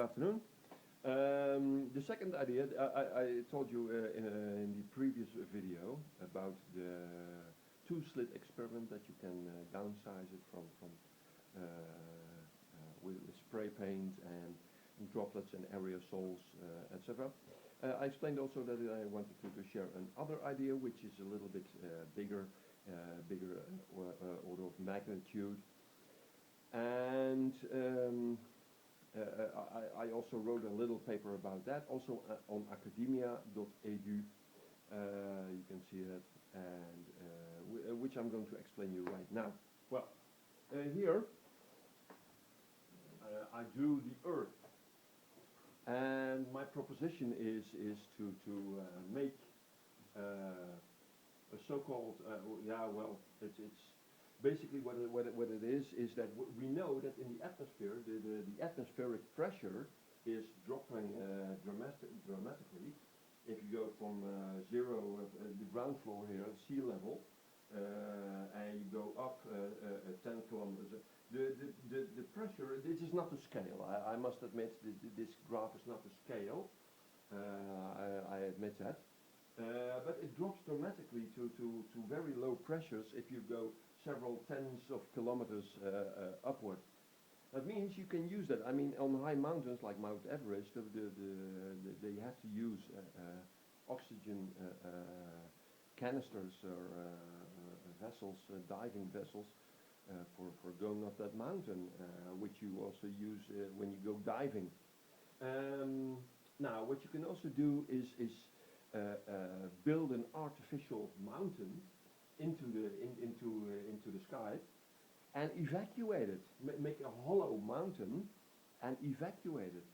afternoon. The second idea, I told you in the previous video about the two-slit experiment that you can downsize it from with spray paint and droplets and aerosols, etc. I explained also that I wanted to share another idea, which is a little bit bigger order of magnitude. And I also wrote a little paper about that, also on academia.edu. You can see that, and which I'm going to explain you right now. Well, here I drew the Earth, and my proposition is to make a so-called it's basically what it is that we know that in the atmosphere the atmospheric pressure is dropping dramatically. If you go from zero, the ground floor here, sea level, and you go up 10 kilometers, the pressure, this is not to scale. I must admit this graph is not to scale. I admit that. But it drops dramatically to very low pressures if you go several tens of kilometers upward. That means you can use that. I mean, on high mountains like Mount Everest, they have to use oxygen canisters or vessels, diving vessels, for going up that mountain, which you also use when you go diving. Now, what you can also do is build an artificial mountain into the sky and evacuate it. Make a hollow mountain and evacuate it.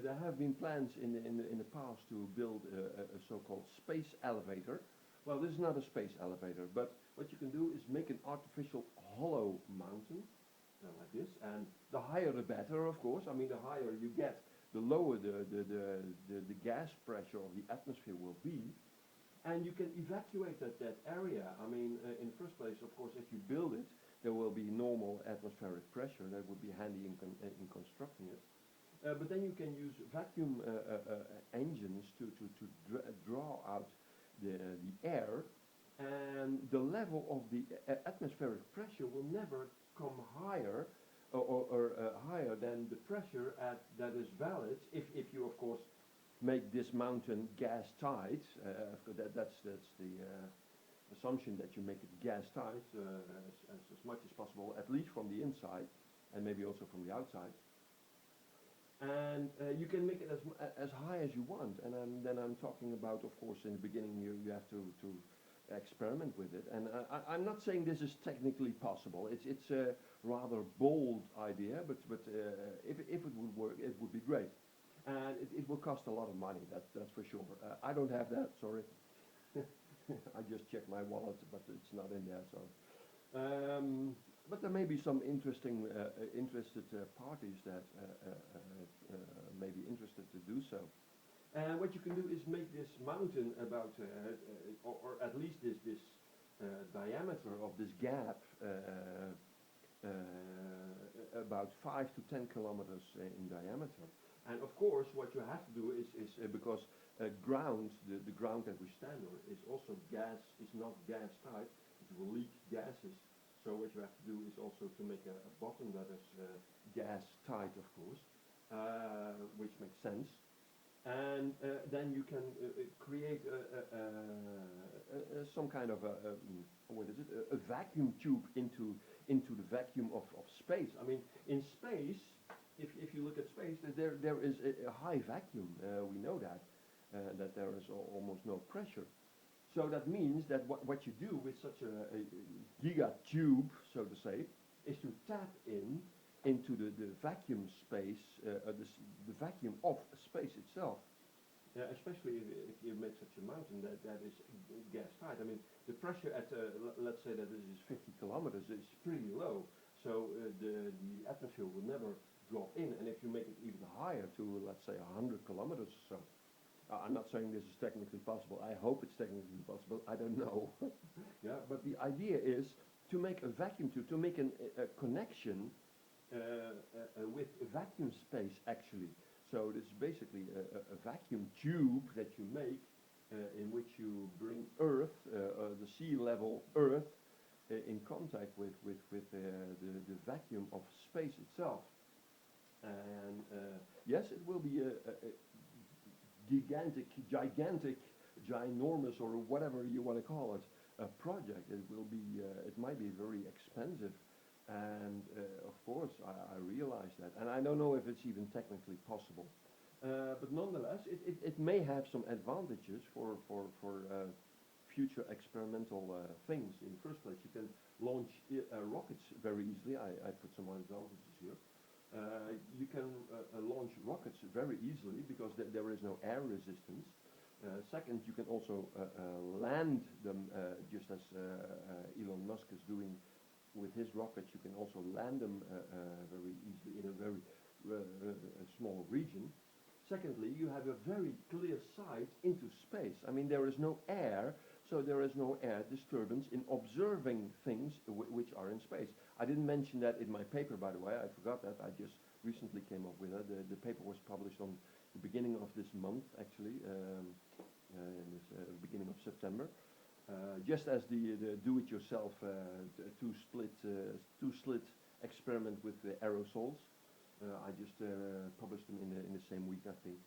There have been plans in the past to build a so-called space elevator. Well, this is not a space elevator, but what you can do is make an artificial hollow mountain like this, and the higher the better, of course. I mean, the higher you get, the lower the gas pressure of the atmosphere will be, and you can evacuate that area. I mean, in the first place, of course, if you build it, there will be normal atmospheric pressure. That would be handy in constructing it. But then you can use vacuum engines to draw out the air, and the level of the atmospheric pressure will never come higher or higher than the pressure that is valid if you, of course, make this mountain gas tight. That's the assumption, that you make it gas tight as much as possible, at least from the inside and maybe also from the outside. And you can make it as high as you want. And then I'm talking about, of course, in the beginning you have to experiment with it. And I'm not saying this is technically possible. It's a rather bold idea, but if it would work, it would be great. And it will cost a lot of money, that's for sure. I don't have that, sorry. I just checked my wallet, but it's not in there, so. But there may be some interested parties that may be interested to do so. And what you can do is make this mountain about, or at least this diameter of this gap, about 5 to 10 kilometers in diameter. And of course, what you have to do is because ground, the ground that we stand on, is also is not gas tight. It will leak gases. So what you have to do is also to make a bottom that is gas tight, of course, which makes sense. And then you can create some kind of a vacuum tube into the vacuum of space. I mean, in space, if you look at space, there is a high vacuum. We know that there is almost no pressure. So that means that what you do with such a giga tube, so to say, is to tap into the vacuum space, the vacuum of space itself. Especially if you make such a mountain that is gas tight. I mean, the pressure at, let's say that this is 50 kilometers, is pretty low. So the atmosphere will never drop in. And if you make it even higher to, let's say, 100 kilometers or so, I'm not saying this is technically possible. I hope it's technically possible. I don't know. Yeah, but the idea is to make a vacuum tube, to make a connection with vacuum space, actually. So this is basically a vacuum tube that you make in which you bring Earth, the sea level Earth, in contact with the vacuum of space itself. And yes, it will be a gigantic, ginormous, or whatever you want to call it, a project. It will be, it might be very expensive, and of course I realize that, and I don't know if it's even technically possible. But nonetheless, it may have some advantages for future experimental things. In the first place, you can launch rockets very easily. I put some advantages here. You can launch rockets very easily because there is no air resistance. Second, you can also land them just as Elon Musk is doing with his rockets. You can also land them very easily in a very small region. Secondly, you have a very clear sight into space. I mean, there is no air, so there is no air disturbance in observing things which are in space. I didn't mention that in my paper, by the way. I forgot that. I just recently came up with it. The paper was published on the beginning of this month, actually, beginning of September. Just as the do-it-yourself two-slit experiment with the aerosols. I just published them in the same week, I think.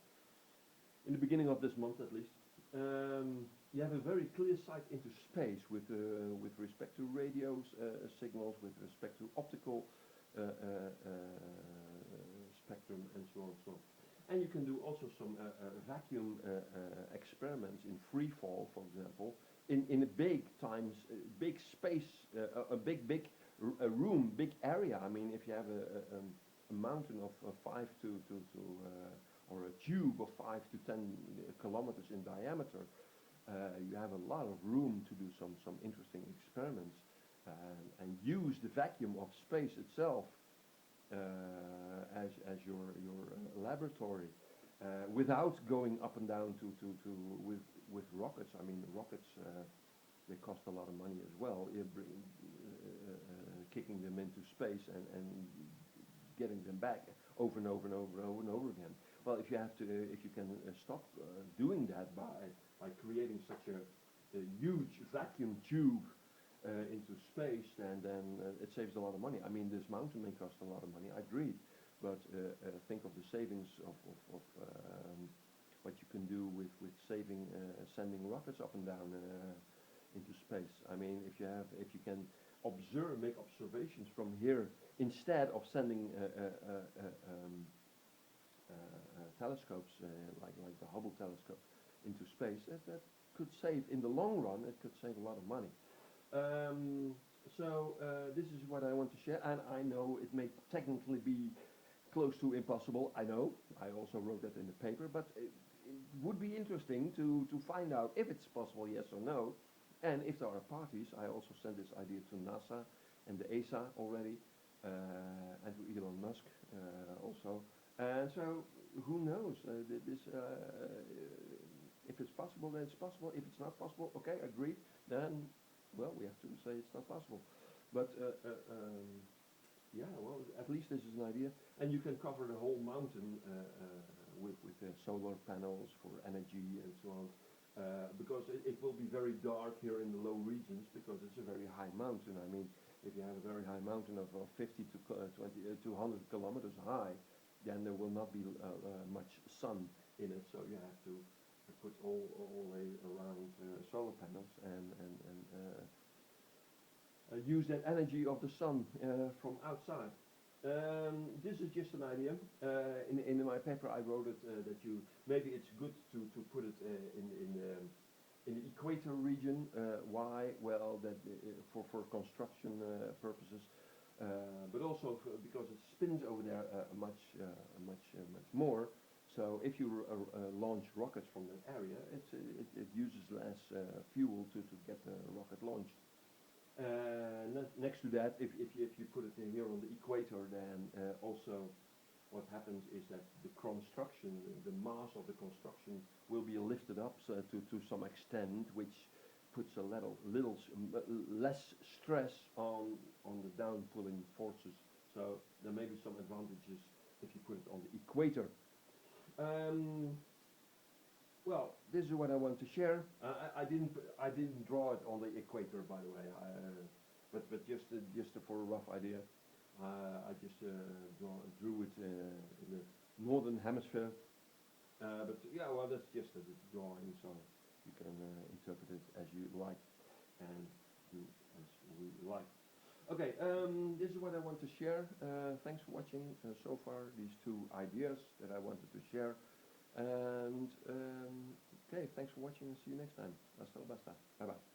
In the beginning of this month, at least. You have a very clear sight into space with respect to radio signals, with respect to optical spectrum, and so on and so on. And you can do also some vacuum experiments in free fall, for example, in a big space, a big room, big area. I mean, if you have a mountain of 5 or a tube of 5 to 10 kilometers in diameter, you have a lot of room to do some interesting experiments and use the vacuum of space itself as your laboratory without going up and down with rockets. I mean, the rockets they cost a lot of money as well. Kicking them into space and getting them back over and over and over and over and over again. Well, if you can stop doing that by creating such a huge vacuum tube into space, then it saves a lot of money. I mean, this mountain may cost a lot of money, I agree, but think of the savings of what you can do with saving sending rockets up and down into space. I mean, if you can make observations from here instead of sending telescopes like the Hubble telescope into space, that could save, in the long run, it could save a lot of money. So this is what I want to share, and I know it may technically be close to impossible. I know, I also wrote that in the paper, but it would be interesting to find out if it's possible, yes or no. And if there are parties, I also sent this idea to NASA and the ESA already, and to Elon Musk also. And so, who knows? If it's possible, then it's possible. If it's not possible, okay, agreed. Then, well, we have to say it's not possible. But yeah, well, at least this is an idea. And you can cover the whole mountain with solar panels for energy and so on. Because it will be very dark here in the low regions because it's a very high mountain. I mean, if you have a very high mountain of 50 to 100 kilometers high, then there will not be much sun in it. So you have to put all around solar panels and use that energy of the sun from outside. This is just an idea. In my paper I wrote it that maybe it's good to put it in the equator region. Why? Well, that for construction purposes, but also because it spins over there much more. So if you launch rockets from that area, it uses less fuel to get the rocket launched. Next to that, if you put it in here on the equator, then also what happens is that the construction, the mass of the construction will be lifted up to some extent, which puts a little less stress on the down pulling forces. So there may be some advantages if you put it on the equator. Well, this is what I want to share. I didn't draw it on the equator, by the way. But just for a rough idea, I just drew it in the northern hemisphere. But yeah, well, that's just a drawing, so you can interpret it as you like and do as we like. Okay, this is what I want to share. Thanks for watching so far, these two ideas that I wanted to share. And okay, thanks for watching and see you next time. Hasta la vista. Bye bye.